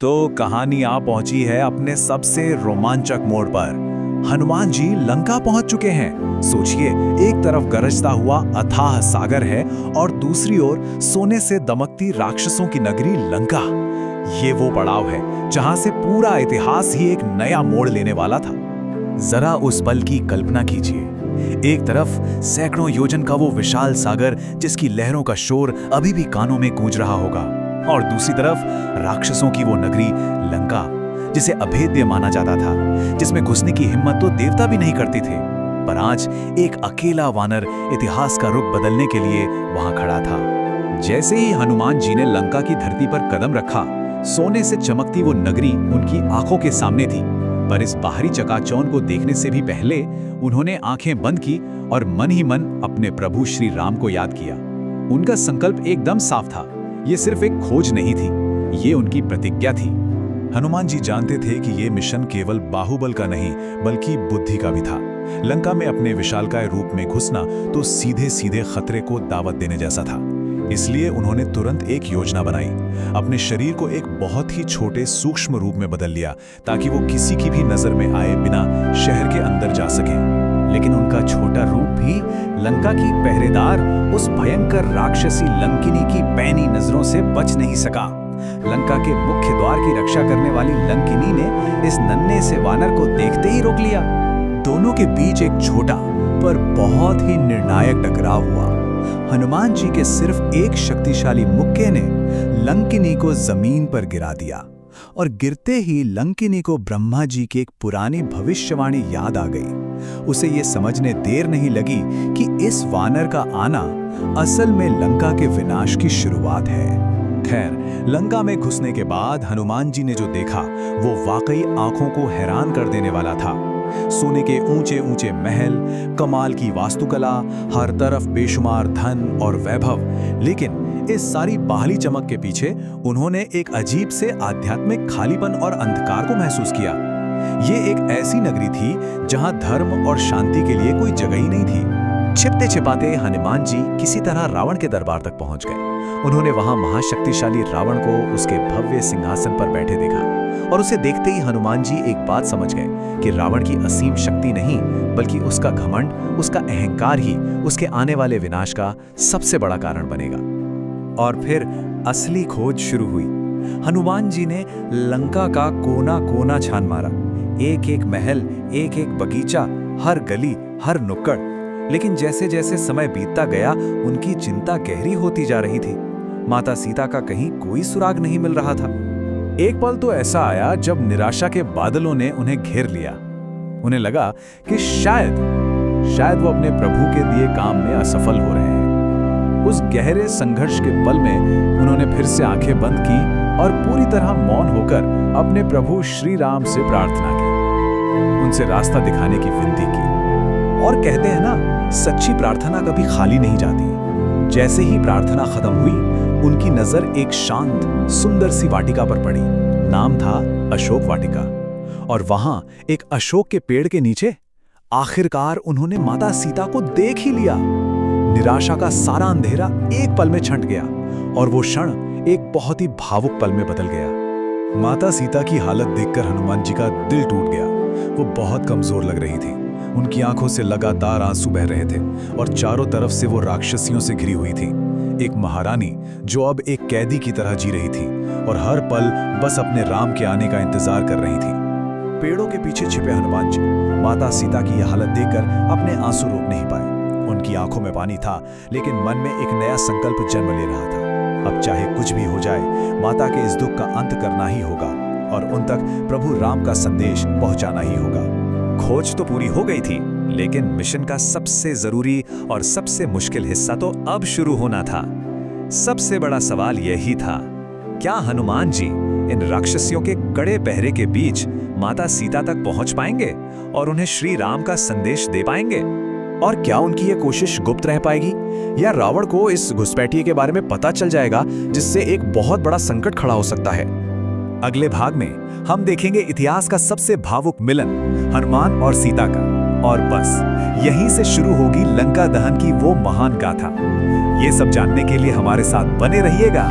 तो कहानी आ पहुंची है अपने सबसे रोमांचक मोड़ पर। हनुमान जी लंका पहुंच चुके हैं। सोचिए, एक तरफ गरजता हुआ अथाह सागर है और दूसरी ओर सोने से दमकती राक्षसों की नगरी लंका। ये वो पड़ाव है जहां से पूरा इतिहास ही एक नया मोड़ लेने वाला था। जरा उस पल की कल्पना कीजिए। एक तरफ सैकड़ों योजन का वो विशाल सागर जिसकी लहरों का शोर अभी भी कानों में गूंज रहा होगा, और दूसरी तरफ राक्षसों की वो नगरी लंका जिसे अभेद्य माना जाता था, जिसमें घुसने की हिम्मत तो देवता भी नहीं करते थे। पर आज एक अकेला वानर इतिहास का रुख बदलने के लिए वहां खड़ा था। जैसे ही हनुमान जी ने लंका की धरती पर कदम रखा, सोने से चमकती वो नगरी उनकी आंखों के सामने थी। पर इस बाहरी चकाचौंध को देखने से भी पहले उन्होंने आंखें बंद की और मन ही मन अपने प्रभु श्री राम को याद किया। उनका संकल्प एकदम साफ था। ये सिर्फ एक खोज नहीं थी, ये उनकी प्रतिज्ञा थी। हनुमान जी जानते थे कि ये मिशन केवल बाहुबल का नहीं बल्कि बुद्धि का भी था। लंका में अपने विशालकाय रूप में घुसना तो सीधे सीधे खतरे को दावत देने जैसा था। इसलिए उन्होंने तुरंत एक योजना बनाई। अपने शरीर को एक बहुत ही छोटे सूक्ष्म रूप में बदल लिया ताकि वो किसी की भी नजर में आए बिना शहर के अंदर जा सके। लेकिन उनका छोटा रूप भी लंका की पहरेदार उस भयंकर राक्षसी लंकिनी की पैनी नजरों से बच नहीं सका। लंका के मुख्य द्वार की रक्षा करने वाली लंकिनी ने इस नन्हे से वानर को देखते ही रोक लिया। दोनों के बीच एक छोटा पर बहुत ही निर्णायक टकराव हुआ। हनुमान जी के सिर्फ एक शक्तिशाली मुक्के ने लंकिनी को जमीन पर गिरा दिया, और गिरते ही लंकिनी को ब्रह्मा जी की एक पुरानी भविष्यवाणी याद आ गई। उसे ये समझने देर नहीं लगी कि इस वानर का आना असल में लंका के विनाश की शुरुआत है। खैर, लंका में घुसने के बाद हनुमान जी ने जो देखा वो वाकई आंखों को हैरान कर देने वाला था। सोने के ऊंचे ऊंचे महल, कमाल की वास्तुकला, हर तरफ बेशुमार धन और वैभव। लेकिन इस सारी बाहरी चमक के पीछे उन्होंने एक अजीब से आध्यात्मिक खालीपन और अंधकार को महसूस किया। ये एक ऐसी नगरी थी जहां धर्म और शांति के लिए कोई जगह ही नहीं थी। छिपते छिपाते हनुमान जी किसी तरह रावण के दरबार तक पहुंच गए। उन्होंने वहां महाशक्तिशाली रावण को उसके भव्य सिंहासन पर बैठे देखा, और उसे देखते ही हनुमान जी एक बात समझ गए कि रावण की असीम शक्ति नहीं बल्कि उसका घमंड, उसका अहंकार ही उसके आने वाले विनाश का सबसे बड़ा कारण बनेगा। और फिर असली खोज शुरू हुई। हनुमान जी ने लंका का कोना कोना छान मारा, एक एक महल, एक एक बगीचा, हर गली, हर नुक्कड़। लेकिन जैसे जैसे समय बीतता गया, उनकी चिंता गहरी होती जा रही थी। माता सीता का कहीं कोई सुराग नहीं मिल रहा था। एक पल तो ऐसा आया जब निराशा के बादलों ने उन्हें घेर लिया। उन्हें लगा कि शायद वो अपने प्रभु के दिए काम में असफल हो रहे हैं। उस गहरे संघर्ष के पल में उन्होंने फिर से आंखें बंद की और पूरी तरह मौन होकर अपने प्रभु श्री राम से प्रार्थना की, उनसे रास्ता दिखाने की विनती की। और कहते हैं ना, सच्ची प्रार्थना कभी खाली नहीं जाती। जैसे ही प्रार्थना खत्म हुई, उनकी नजर एक शांत सुंदर सी वाटिका पर पड़ी। नाम था अशोक वाटिका। और वहां एक अशोक के पेड़ के नीचे आखिरकार उन्होंने माता सीता को देख ही लिया। निराशा का सारा अंधेरा एक पल में छंट गया, और वो क्षण एक बहुत ही भावुक पल में बदल गया। माता सीता की हालत देखकर हनुमान जी का दिल टूट गया। वो बहुत कमजोर लग रही थी। उनकी आंखों से लगातार आंसू बह रहे थे, और चारों तरफ से वो राक्षसियों से घिरी हुई थी। एक महारानी जो अब एक कैदी की तरह जी रही थी, और हर पल बस अपने राम के आने का इंतजार कर रही थी। पेड़ों के पीछे छिपे हनुमान जी माता सीता की यह हालत देखकर अपने आंसू रोक नहीं पाए। उनकी आंखों में पानी था, लेकिन मन में एक नया संकल्प जन्म ले रहा था। अब चाहे कुछ भी हो जाए, माता के इस दुख का अंत करना ही होगा, और उन तक प्रभु राम का संदेश पहुंचाना ही होगा। खोज तो पूरी हो गई थी, लेकिन मिशन का सबसे जरूरी और सबसे मुश्किल हिस्सा तो अब शुरू होना था। सबसे बड़ा सवाल यही था, क्या हनुमान जी इन राक्षसियों के कड़े पहरे के बीच माता सीता तक पहुंच पाएंगे और उन्हें श्री राम का संदेश दे पाएंगे? और क्या उनकी ये कोशिश गुप्त रह पाएगी, या रावण को इस घुसपैठिए के बारे में पता चल जाएगा, जिससे एक बहुत बड़ा संकट खड़ा हो सकता है? अगले भाग में हम देखेंगे इतिहास का सबसे भावुक मिलन, हनुमान और सीता का। और बस यहीं से शुरू होगी लंका दहन की वो महान गाथा। ये सब जानने के लिए हमारे साथ बने रहिएगा।